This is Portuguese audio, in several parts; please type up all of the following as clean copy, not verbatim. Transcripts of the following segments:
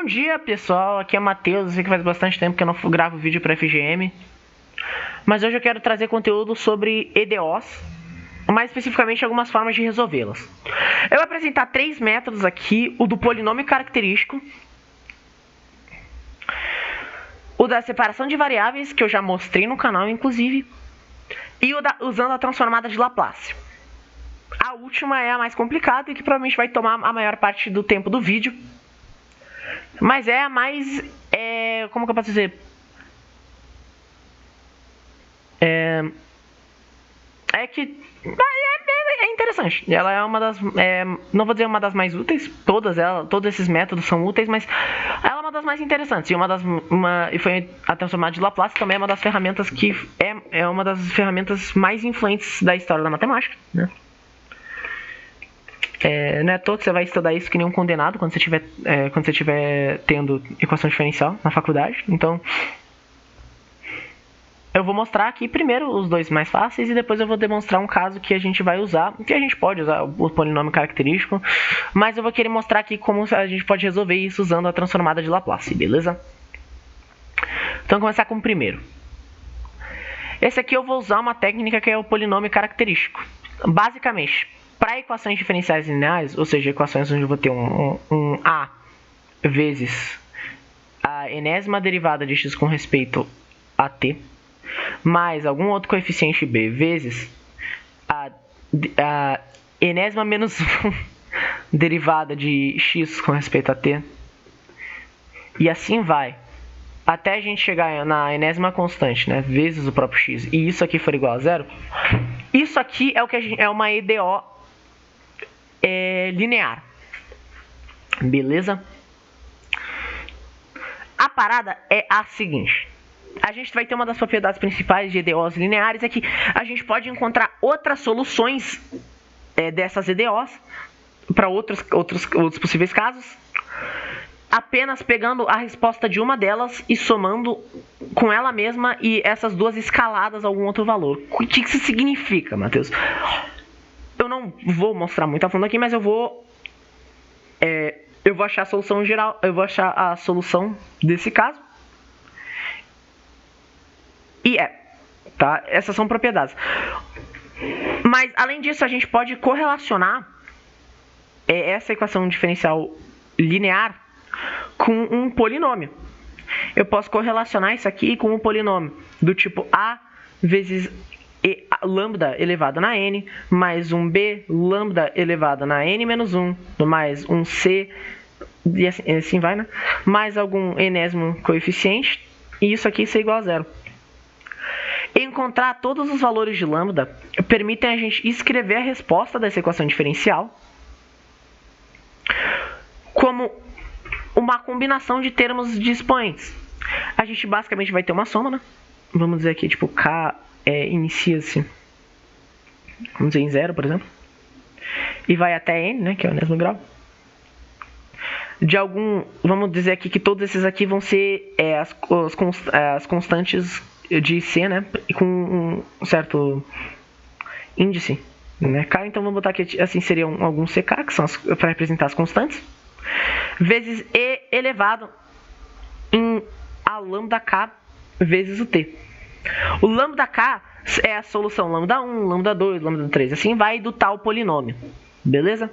Bom dia, pessoal, aqui é o Matheus. Eu sei que faz bastante tempo que eu não gravo vídeo para FGM, mas hoje eu quero trazer conteúdo sobre EDOs, mais especificamente algumas formas de resolvê-las. Eu vou apresentar 3 métodos aqui: o do polinômio característico, o da separação de variáveis, que eu já mostrei no canal inclusive, e o usando a transformada de Laplace. A última é a mais complicada e que provavelmente vai tomar a maior parte do tempo do vídeo, mas é a mais, como que eu posso dizer? É interessante. Ela é uma das, não vou dizer uma das mais úteis, todos esses métodos são úteis, mas ela é uma das mais interessantes. E foi a transformada de Laplace também é uma das ferramentas que é uma das ferramentas mais influentes da história da matemática, né? Não é à toa que você vai estudar isso que nem um condenado quando você estiver tendo equação diferencial na faculdade. Então, eu vou mostrar aqui primeiro os dois mais fáceis e depois eu vou demonstrar um caso que a gente vai usar, que a gente pode usar o polinômio característico, mas eu vou querer mostrar aqui como a gente pode resolver isso usando a transformada de Laplace, beleza? Então, vamos começar com o primeiro. Esse aqui eu vou usar uma técnica que é o polinômio característico. Basicamente, para equações diferenciais lineares, ou seja, equações onde eu vou ter um a vezes a enésima derivada de x com respeito a t, mais algum outro coeficiente b vezes a enésima menos 1 derivada de x com respeito a t, e assim vai, até a gente chegar na enésima constante, né, vezes o próprio x, e isso aqui for igual a zero. Isso aqui é o que é uma EDO linear, beleza? A parada é a seguinte: a gente vai ter uma das propriedades principais de EDOs lineares é que a gente pode encontrar outras soluções dessas EDOs para outros possíveis casos, apenas pegando a resposta de uma delas e somando com ela mesma e essas duas escaladas a algum outro valor. O que isso significa, Matheus? Eu não vou mostrar muito a fundo aqui, mas eu vou achar a solução geral, eu vou achar a solução desse caso. E tá? Essas são propriedades. Mas além disso, a gente pode correlacionar essa equação diferencial linear com um polinômio. Eu posso correlacionar isso aqui com um polinômio do tipo a vezes lambda elevado na n, mais um b lambda elevado na n menos 1, mais um c, e assim vai, né? Mais algum enésimo coeficiente, e isso aqui ser igual a zero. Encontrar todos os valores de lambda permitem a gente escrever a resposta dessa equação diferencial como uma combinação de termos de expoentes. A gente basicamente vai ter uma soma, né? Vamos dizer aqui, tipo, k inicia-se, vamos dizer, em 0, por exemplo, e vai até n, né, que é o enésimo grau. Vamos dizer aqui que todos esses aqui vão ser as constantes de C, né, com um certo índice, né, k. Então vamos botar aqui, assim, seriam alguns ck, que são para representar as constantes, vezes e elevado em a lambda k vezes o t. O lambda k é a solução lambda 1, lambda 2, lambda 3, assim vai do tal polinômio, beleza?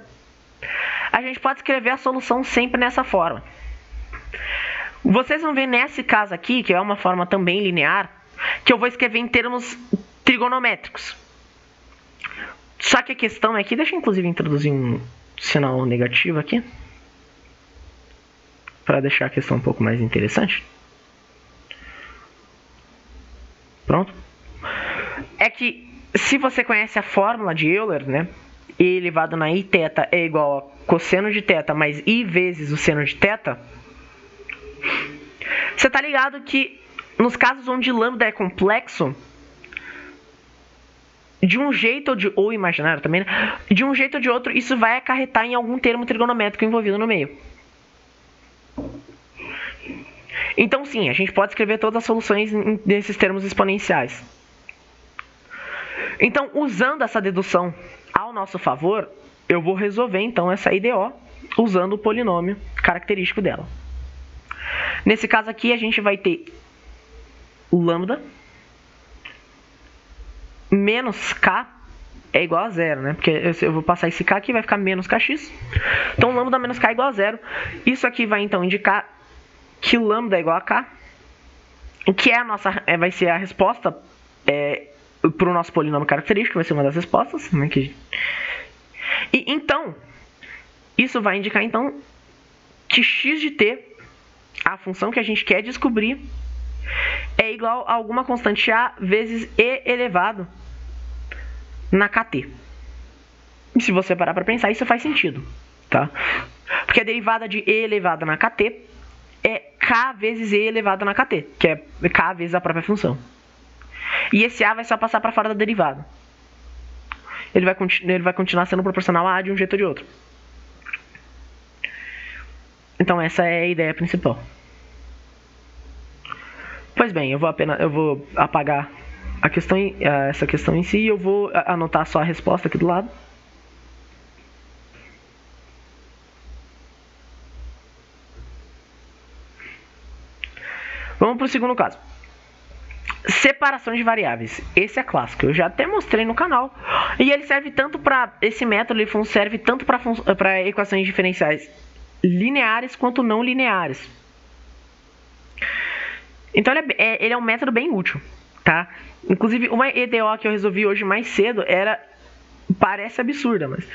A gente pode escrever a solução sempre nessa forma. Vocês vão ver nesse caso aqui, que é uma forma também linear, que eu vou escrever em termos trigonométricos. Só que a questão é que, deixa eu inclusive introduzir um sinal negativo aqui, para deixar a questão um pouco mais interessante. Pronto. É que, se você conhece a fórmula de Euler, né, e elevado na i θ é igual a cosseno de θ mais i vezes o seno de θ, você tá ligado que nos casos onde lambda é complexo, de um jeito ou imaginário também, né, de um jeito ou de outro, isso vai acarretar em algum termo trigonométrico envolvido no meio. Então sim, a gente pode escrever todas as soluções nesses termos exponenciais. Então, usando essa dedução ao nosso favor, eu vou resolver então essa IDO usando o polinômio característico dela. Nesse caso aqui, a gente vai ter lambda menos k é igual a zero, né? Porque eu vou passar esse k aqui, vai ficar menos kx. Então, lambda menos k é igual a zero. Isso aqui vai, então, indicar que lambda é igual a k. O que é a nossa, vai ser a resposta para o nosso polinômio característico, vai ser uma das respostas. Né? E, então, isso vai indicar, então, que x de t, a função que a gente quer descobrir, é igual a alguma constante a vezes e elevado na kt. E se você parar para pensar, isso faz sentido, tá? Porque a derivada de e elevado na kt é k vezes e elevado na kt, que é k vezes a própria função. E esse a vai só passar para fora da derivada. Ele vai continuar sendo proporcional a de um jeito ou de outro. Então essa é a ideia principal. Pois bem, eu vou apagar essa questão em si e eu vou anotar só a resposta aqui do lado. Vamos para o segundo caso. Separação de variáveis. Esse é clássico, eu já até mostrei no canal. E ele serve tanto para esse método, ele serve tanto para equações diferenciais lineares quanto não lineares. Então ele é um método bem útil, tá? Inclusive, uma EDO que eu resolvi hoje mais cedo parece absurda, mas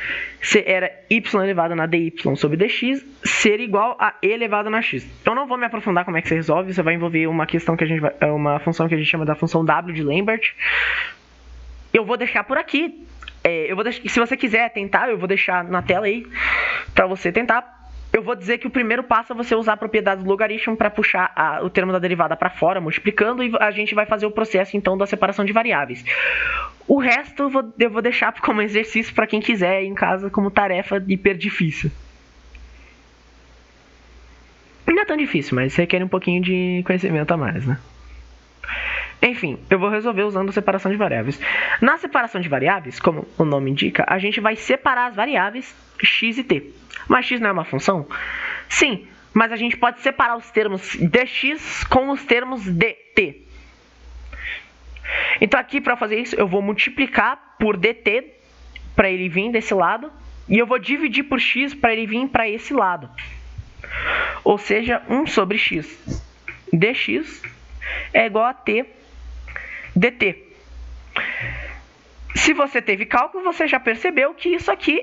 era y elevado na dy sobre dx ser igual a e elevado na x. Eu não vou me aprofundar como é que você resolve, isso vai envolver uma questão que uma função que a gente chama da função W de Lambert. Eu vou deixar por aqui. Se você quiser tentar, eu vou deixar na tela aí para você tentar. Eu vou dizer que o primeiro passo é você usar a propriedade do logaritmo para puxar o termo da derivada para fora, multiplicando, e a gente vai fazer o processo, então, da separação de variáveis. O resto eu vou deixar como exercício para quem quiser em casa, como tarefa hiper difícil. Não é tão difícil, mas requer um pouquinho de conhecimento a mais, né? Enfim, eu vou resolver usando separação de variáveis. Na separação de variáveis, como o nome indica, a gente vai separar as variáveis x e t. Mas x não é uma função? Sim, mas a gente pode separar os termos dx com os termos dt. Então aqui, para fazer isso, eu vou multiplicar por dt para ele vir desse lado, e eu vou dividir por x para ele vir para esse lado. Ou seja, 1 sobre x dx é igual a t dt. Se você teve cálculo, você já percebeu que isso aqui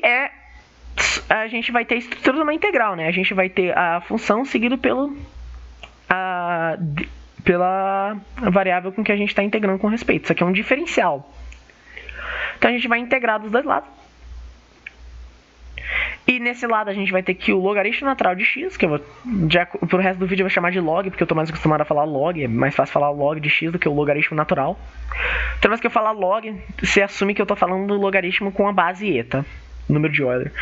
a gente vai ter a estrutura de uma integral, né? A gente vai ter a função seguido pela variável com que a gente está integrando com respeito. Isso aqui é um diferencial. Então a gente vai integrar dos dois lados. E nesse lado a gente vai ter que o logaritmo natural de x, que eu vou, pro resto do vídeo eu vou chamar de log, porque eu estou mais acostumado a falar log, é mais fácil falar log de x do que o logaritmo natural. Toda vez que eu falar log, você assume que eu estou falando do logaritmo com a base e, tá? Número de Euler.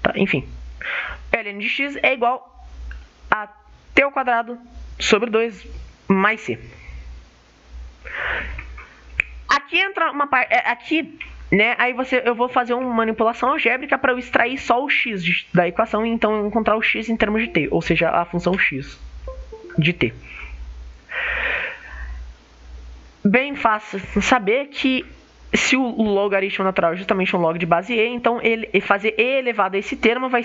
Tá, enfim. ln de x é igual a t ao quadrado sobre 2 mais c. Aqui entra uma parte... aqui... né? Aí eu vou fazer uma manipulação algébrica para eu extrair só o x da equação e então encontrar o x em termos de t, ou seja, a função x de t. Bem fácil saber que se o logaritmo natural é justamente um log de base e, então fazer e elevado a esse termo vai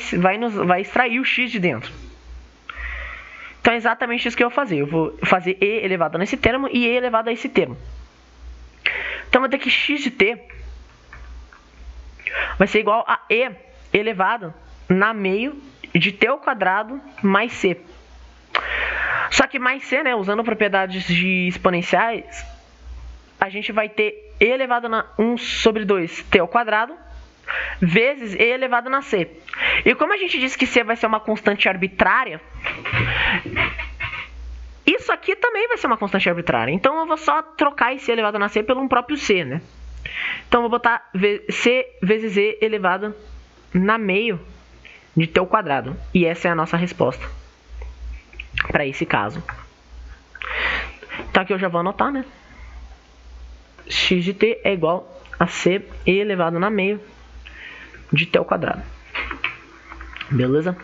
extrair o x de dentro. Então é exatamente isso que eu vou fazer. Eu vou fazer e elevado nesse termo e e elevado a esse termo. Então eu vou ter que x de t vai ser igual a e elevado na meio de t ao quadrado mais c. Só que mais c, né, usando propriedades de exponenciais, a gente vai ter e elevado na 1 sobre 2 t ao quadrado vezes e elevado na c. E como a gente disse que c vai ser uma constante arbitrária, isso aqui também vai ser uma constante arbitrária. Então eu vou só trocar esse elevado na c pelo próprio c, né? Então eu vou botar c vezes e elevado na meio de t ao quadrado. E essa é a nossa resposta para esse caso. Então aqui eu já vou anotar, né? X de t é igual a c e elevado na meio de t ao quadrado. Beleza?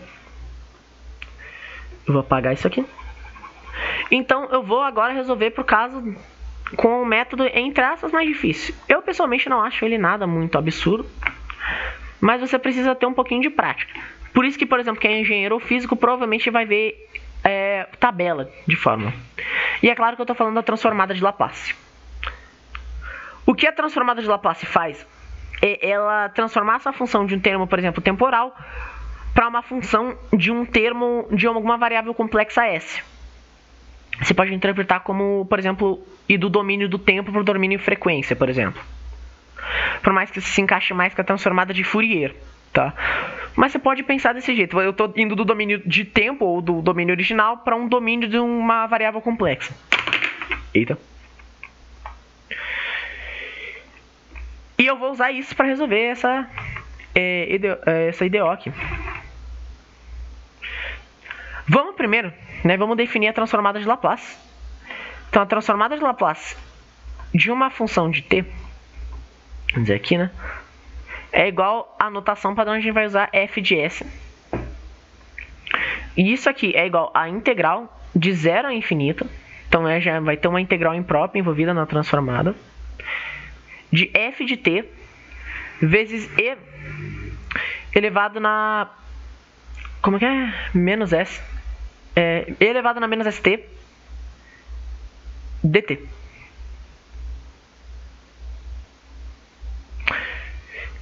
Eu vou apagar isso aqui. Então eu vou agora resolver por caso com o método entre aspas mais difícil. Eu pessoalmente não acho ele nada muito absurdo, mas você precisa ter um pouquinho de prática. Por isso que, por exemplo, quem é engenheiro ou físico provavelmente vai ver tabela de fórmula. E é claro que eu estou falando da transformada de Laplace. O que a transformada de Laplace faz é ela transformar essa função de um termo, por exemplo, temporal, para uma função de um termo de alguma variável complexa S. Você pode interpretar como, por exemplo, ir do domínio do tempo para o domínio de frequência, por exemplo. Por mais que isso se encaixe mais com a transformada de Fourier, tá? Mas você pode pensar desse jeito. Eu estou indo do domínio de tempo, ou do domínio original, para um domínio de uma variável complexa. Eita. E eu vou usar isso para resolver essa IDO aqui. Vamos primeiro, vamos definir a transformada de Laplace. Então, a transformada de Laplace de uma função de t, vamos dizer aqui, é igual à notação padrão, a gente vai usar f de s. E isso aqui é igual a integral de 0 a infinito. Então, já vai ter uma integral imprópria envolvida na transformada. De f de t vezes e elevado na... Como que é? Menos s. E elevado na menos st dt.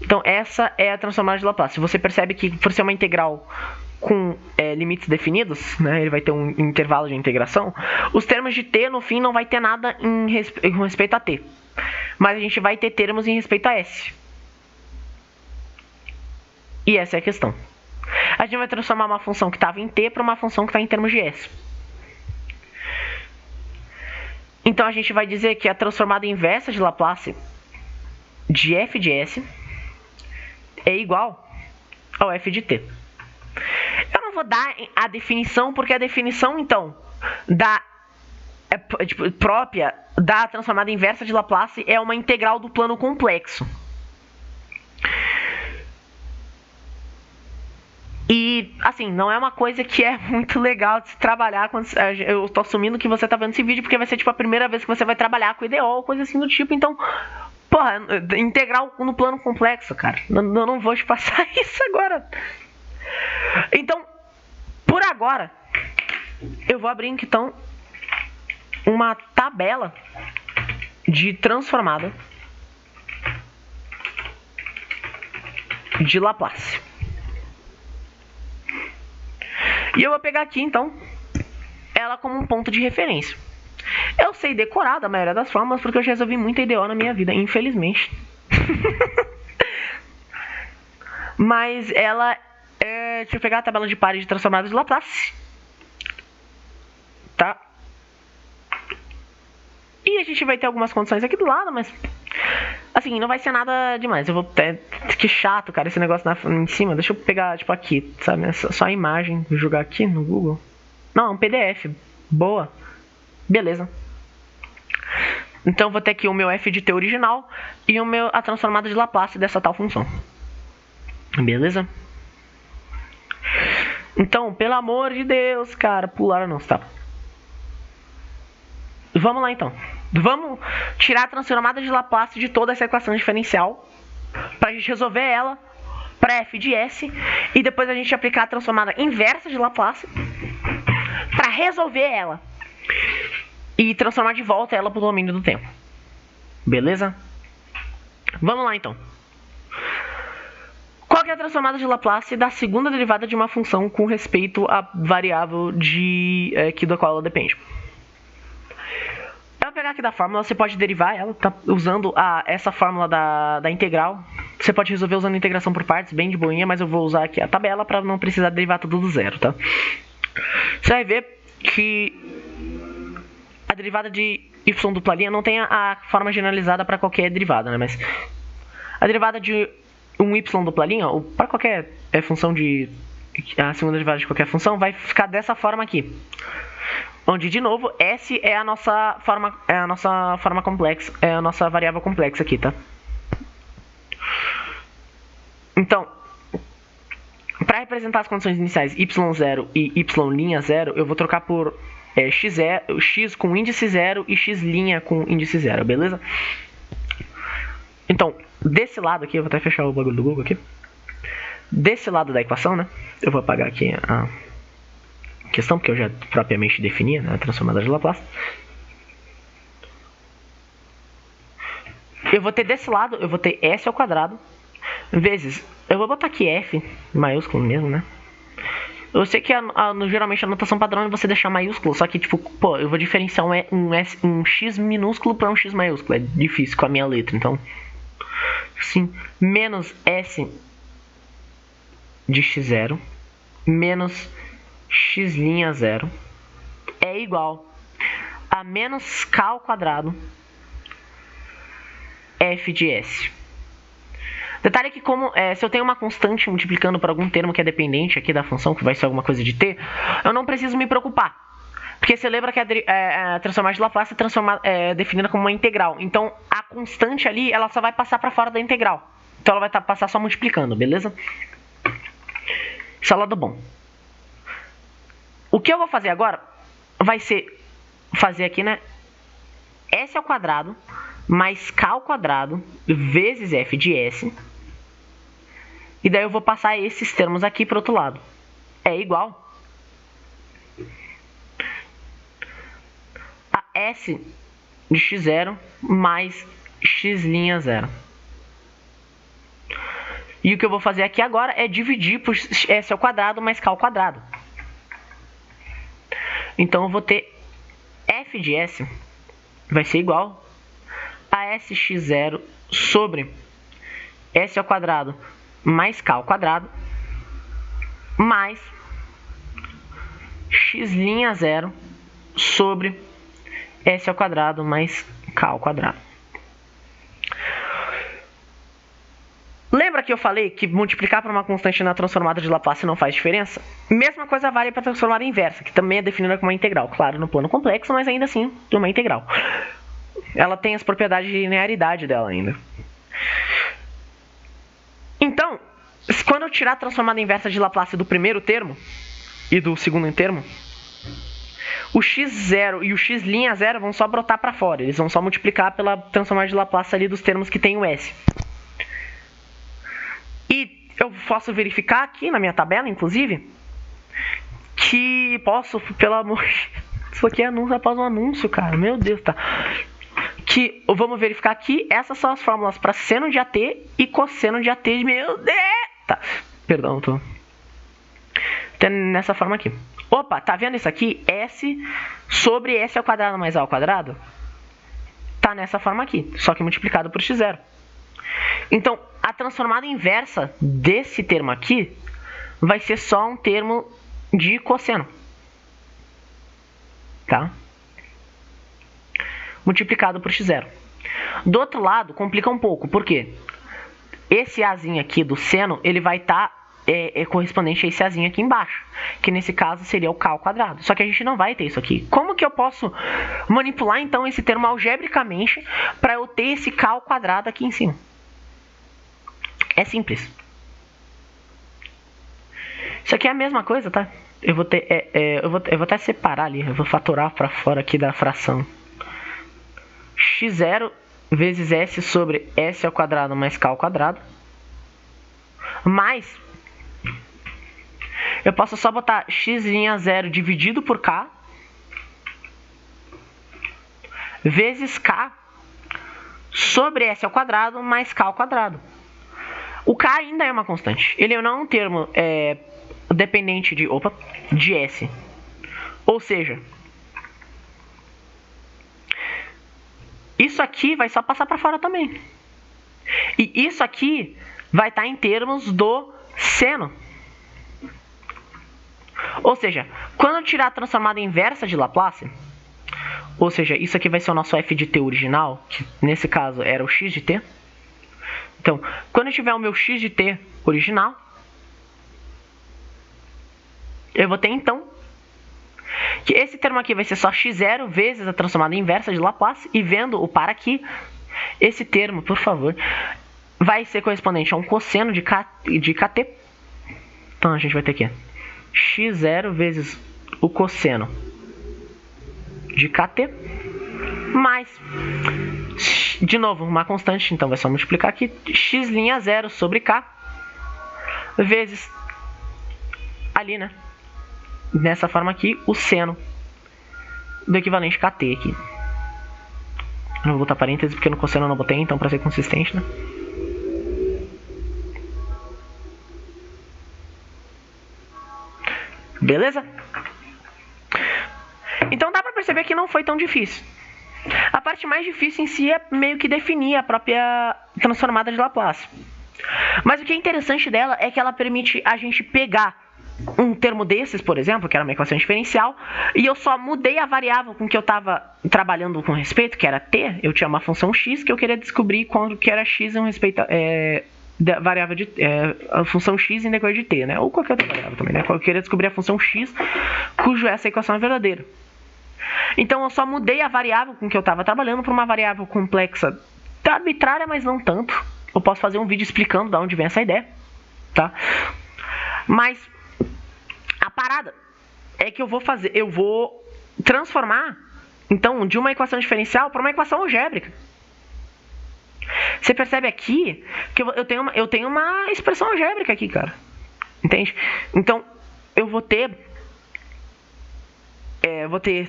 Então, essa é a transformada de Laplace. Você percebe que, por ser uma integral com limites definidos, ele vai ter um intervalo de integração, os termos de t, no fim, não vai ter nada com respeito a t. Mas a gente vai ter termos em respeito a s. E essa é a questão. A gente vai transformar uma função que estava em t para uma função que está em termos de s. Então, a gente vai dizer que a transformada inversa de Laplace de f de s é igual ao f de t. Eu não vou dar a definição, porque a definição, então, própria da transformada inversa de Laplace é uma integral do plano complexo. E, assim, não é uma coisa que é muito legal de se trabalhar. Eu tô assumindo que você tá vendo esse vídeo porque vai ser, a primeira vez que você vai trabalhar com IDO ou coisa assim do tipo. Então, porra, integral no plano complexo, cara. Eu não vou te passar isso agora. Então, por agora, eu vou abrir, então, uma tabela de transformada de Laplace. E eu vou pegar aqui, então, ela como um ponto de referência. Eu sei decorar da maioria das fórmulas, porque eu já resolvi muita IDO na minha vida, infelizmente. Mas ela deixa eu pegar a tabela de pares de transformadas de Laplace. Tá? E a gente vai ter algumas condições aqui do lado, mas... Assim, não vai ser nada demais. Eu vou ter... Que chato, cara, esse negócio em cima. Deixa eu pegar, aqui, sabe? Só a imagem. Vou jogar aqui no Google. Não, é um PDF. Boa. Beleza. Então, eu vou ter aqui o meu f de t original e a transformada de Laplace dessa tal função. Beleza? Então, pelo amor de Deus, cara. Pularam não, tá? Vamos lá, então. Vamos tirar a transformada de Laplace de toda essa equação diferencial para a gente resolver ela para f de s e depois a gente aplicar a transformada inversa de Laplace para resolver ela e transformar de volta ela para o domínio do tempo. Beleza? Vamos lá, então. Qual que é a transformada de Laplace da segunda derivada de uma função com respeito à variável do qual ela depende? Eu vou pegar aqui da fórmula, você pode derivar ela, tá? Usando essa fórmula da integral. Você pode resolver usando integração por partes, bem de boinha, mas eu vou usar aqui a tabela para não precisar derivar tudo do zero, tá? Você vai ver que a derivada de y dupla linha não tem a forma generalizada para qualquer derivada, né? Mas a derivada de um y dupla linha, ou para qualquer função a segunda derivada de qualquer função, vai ficar dessa forma aqui. Onde, de novo, S é a nossa forma complexa, é a nossa variável complexa aqui, tá? Então, para representar as condições iniciais y0 e y'0, eu vou trocar por x com índice 0 e x' com índice 0, beleza? Então, desse lado aqui, eu vou até fechar o bagulho do Google aqui. Desse lado da equação, né? Eu vou apagar aqui a questão, porque eu já propriamente defini, né, a transformada de Laplace. Eu vou ter desse lado, eu vou ter s ao quadrado vezes, eu vou botar aqui f maiúsculo mesmo, né? Eu sei que geralmente a notação padrão é você deixar maiúsculo, só que tipo, pô, eu vou diferenciar um x minúsculo para um x maiúsculo, é difícil com a minha letra, então sim, menos s de x0 menos x'0 é igual a menos k ao quadrado f de s. Detalhe que se eu tenho uma constante multiplicando por algum termo que é dependente aqui da função, que vai ser alguma coisa de t, eu não preciso me preocupar. Porque você lembra que a transformada de Laplace é definida como uma integral. Então, a constante ali, ela só vai passar para fora da integral. Então, ela vai passar só multiplicando, beleza? Isso é o lado bom. O que eu vou fazer agora vai ser fazer aqui, né? S ao quadrado mais k ao quadrado vezes f de s. E daí eu vou passar esses termos aqui para o outro lado. É igual a s de x0 mais x'0. E o que eu vou fazer aqui agora é dividir por s ao quadrado mais k ao quadrado. Então eu vou ter f de s vai ser igual a sx0 sobre s ao quadrado mais k ao quadrado mais x'0 sobre s ao quadrado mais k ao quadrado. Lembra que eu falei que multiplicar por uma constante na transformada de Laplace não faz diferença? Mesma coisa vale para a transformada inversa, que também é definida como uma integral. Claro, no plano complexo, mas ainda assim uma integral. Ela tem as propriedades de linearidade dela ainda. Então, quando eu tirar a transformada inversa de Laplace do primeiro termo e do segundo termo, o x0 e o x'0 vão só brotar para fora. Eles vão só multiplicar pela transformada de Laplace ali dos termos que tem o s. E eu posso verificar aqui na minha tabela, inclusive, que posso, pelo amor... Isso aqui é anúncio após um anúncio, cara. Meu Deus, tá... Que vamos verificar aqui, essas são as fórmulas para seno de AT e cosseno de AT. Meu Deus! Tá, perdão, tô nessa forma aqui. Opa, tá vendo isso aqui? S sobre S ao quadrado mais A ao quadrado tá nessa forma aqui, só que multiplicado por x0. Então, a transformada inversa desse termo aqui vai ser só um termo de cosseno. Tá? Multiplicado por x0. Do outro lado, complica um pouco. Por quê? Esse azinho aqui do seno, ele vai estar correspondente a esse azinho aqui embaixo. Que nesse caso seria o k ao quadrado. Só que a gente não vai ter isso aqui. Como que eu posso manipular, então, esse termo algebricamente para eu ter esse k ao quadrado aqui em cima? É simples. Isso aqui é a mesma coisa, tá? Eu vou ter, eu vou até separar ali. Eu vou fatorar para fora aqui da fração. x0 vezes s sobre s ao quadrado mais k ao quadrado. Mais, eu posso só botar x'0 dividido por k vezes k sobre s ao quadrado mais k ao quadrado. O k ainda é uma constante. Ele não é um termo dependente de s. Ou seja, isso aqui vai só passar para fora também. E isso aqui vai estar em termos do seno. Ou seja, quando eu tirar a transformada inversa de Laplace, ou seja, isso aqui vai ser o nosso f de t original, que nesse caso era o x de t. Então, quando eu tiver o meu x de t original, eu vou ter então que esse termo aqui vai ser só x0 vezes a transformada inversa de Laplace, e vendo o par aqui, esse termo, por favor, vai ser correspondente a um cosseno de kt. Então a gente vai ter aqui x0 vezes o cosseno de kt mais, de novo, uma constante, então vai só multiplicar aqui, x' sobre k vezes ali, né? Nessa forma aqui, o seno do equivalente kt aqui. Não vou botar parênteses porque no cosseno eu não botei, então para ser consistente, né? Beleza? Então dá pra perceber que não foi tão difícil. A parte mais difícil em si é meio que definir a própria transformada de Laplace. Mas o que é interessante dela é que ela permite a gente pegar um termo desses, por exemplo, que era uma equação diferencial, e eu só mudei a variável com que eu estava trabalhando com respeito, que era t. Eu tinha uma função x que eu queria descobrir quando que era x em respeito da variável de a função x em decorrer de t, né? Ou qualquer outra variável também, né? Eu queria descobrir a função x cujo essa equação é verdadeira. Então eu só mudei a variável com que eu estava trabalhando para uma variável complexa arbitrária, mas não tanto. Eu posso fazer um vídeo explicando de onde vem essa ideia, tá? Mas a parada é que eu vou transformar então de uma equação diferencial para uma equação algébrica. Você percebe aqui que eu tenho uma expressão algébrica aqui, cara. Entende? Então eu vou ter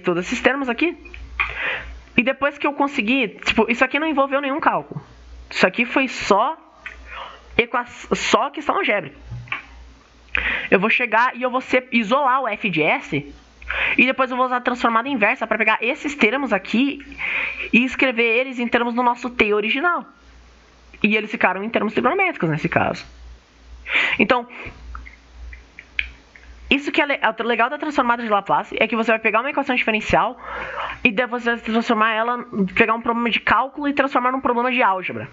todos esses termos aqui. E depois que eu conseguir, tipo, isso aqui não envolveu nenhum cálculo. Isso aqui foi só questão algébrica. Eu vou chegar e eu vou isolar o f de s. E depois eu vou usar a transformada inversa para pegar esses termos aqui e escrever eles em termos do nosso t original. E eles ficaram em termos trigonométricos nesse caso. Então, isso que é legal da transformada de Laplace é que você vai pegar uma equação diferencial e depois você vai transformar ela, pegar um problema de cálculo e transformar num problema de álgebra.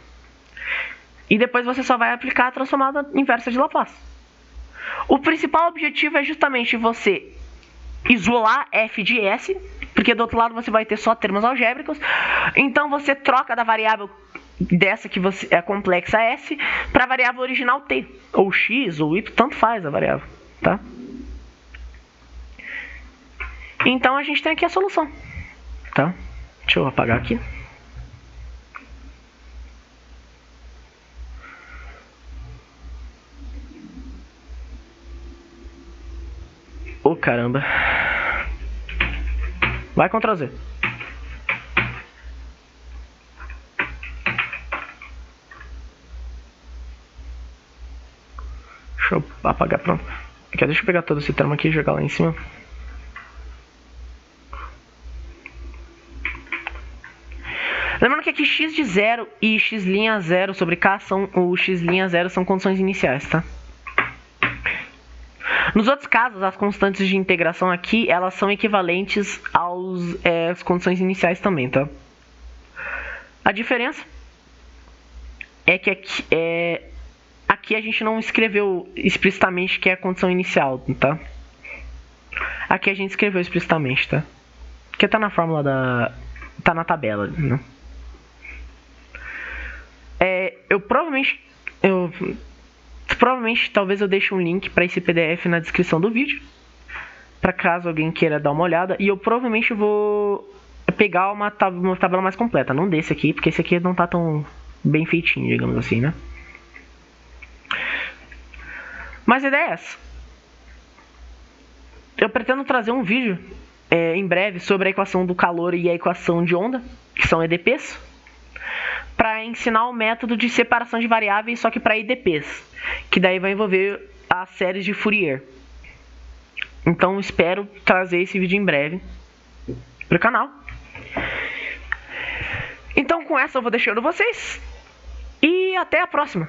E depois você só vai aplicar a transformada inversa de Laplace. O principal objetivo é justamente você isolar f de s, porque do outro lado você vai ter só termos algébricos. Então você troca da variável dessa que é complexa s para a variável original t, ou x, ou y, tanto faz a variável, tá? Então a gente tem aqui a solução, tá? Deixa eu apagar aqui. Ô, caramba. Vai Ctrl Z. Deixa eu apagar, pronto. Deixa eu pegar todo esse termo aqui e jogar lá em cima. Lembrando que aqui x de 0 e x' sobre k são condições iniciais, tá? Nos outros casos, as constantes de integração aqui, elas são equivalentes às condições iniciais também, tá? A diferença é que aqui a gente não escreveu explicitamente que é a condição inicial, tá? Aqui a gente escreveu explicitamente, tá? Porque tá na fórmula tá na tabela, né? Provavelmente, talvez eu deixe um link para esse PDF na descrição do vídeo, para caso alguém queira dar uma olhada. E eu provavelmente vou pegar uma tabela mais completa, não desse aqui, porque esse aqui não tá tão bem feitinho, digamos assim, né? Mas a ideia é essa. Eu pretendo trazer um vídeo em breve sobre a equação do calor e a equação de onda, que são EDPs, para ensinar o método de separação de variáveis, só que para IDPs, que daí vai envolver as séries de Fourier. Então espero trazer esse vídeo em breve para o canal. Então com essa eu vou deixando vocês e até a próxima.